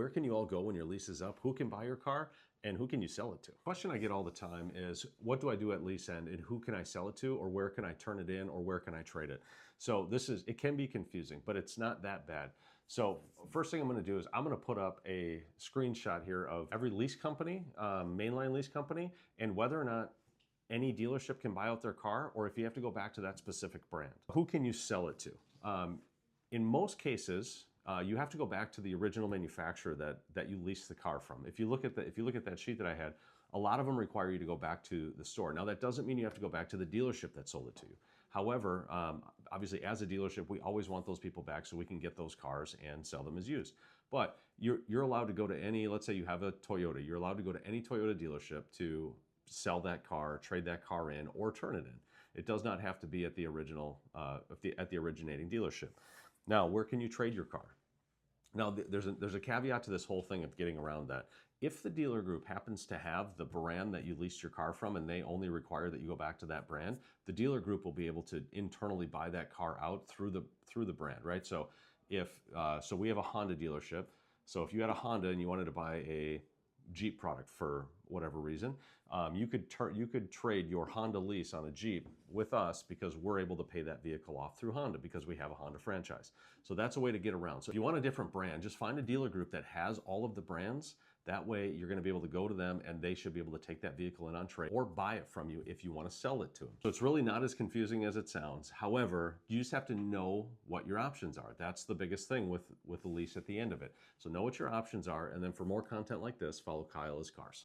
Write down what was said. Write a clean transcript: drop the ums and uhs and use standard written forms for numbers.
where can you all go when your lease is up? Who can buy your car? And who can you sell it to? Question I get all the time is, what do I do at lease end and who can I sell it to, or where can I turn it in, or where can I trade it? So it can be confusing, but it's not that bad. So first thing I'm gonna do is I'm gonna put up a screenshot here of every lease company, mainline lease company, and whether or not any dealership can buy out their car, or if you have to go back to that specific brand. Who can you sell it to? In most cases, you have to go back to the original manufacturer that you leased the car from. If you look at that sheet that I had, a lot of them require you to go back to the store. Now that doesn't mean you have to go back to the dealership that sold it to you. However, obviously as a dealership, we always want those people back so we can get those cars and sell them as used. But you're allowed to go to any, let's say you have a Toyota, you're allowed to go to any Toyota dealership to sell that car, trade that car in, or turn it in. It does not have to be at the original, at the originating dealership. Now, where can you trade your car? Now, there's a caveat to this whole thing of getting around that. If the dealer group happens to have the brand that you leased your car from and they only require that you go back to that brand, the dealer group will be able to internally buy that car out through the brand, right? So so we have a Honda dealership. So if you had a Honda and you wanted to buy a Jeep product for whatever reason, you could trade your Honda lease on a Jeep with us because we're able to pay that vehicle off through Honda because we have a Honda franchise. So that's a way to get around. So if you want a different brand, just find a dealer group that has all of the brands. That way you're going to be able to go to them and they should be able to take that vehicle in on trade or buy it from you if you want to sell it to them. So it's really not as confusing as it sounds. However, you just have to know what your options are. That's the biggest thing with the lease at the end of it. So know what your options are, and then for more content like this, follow Kyle as Cars.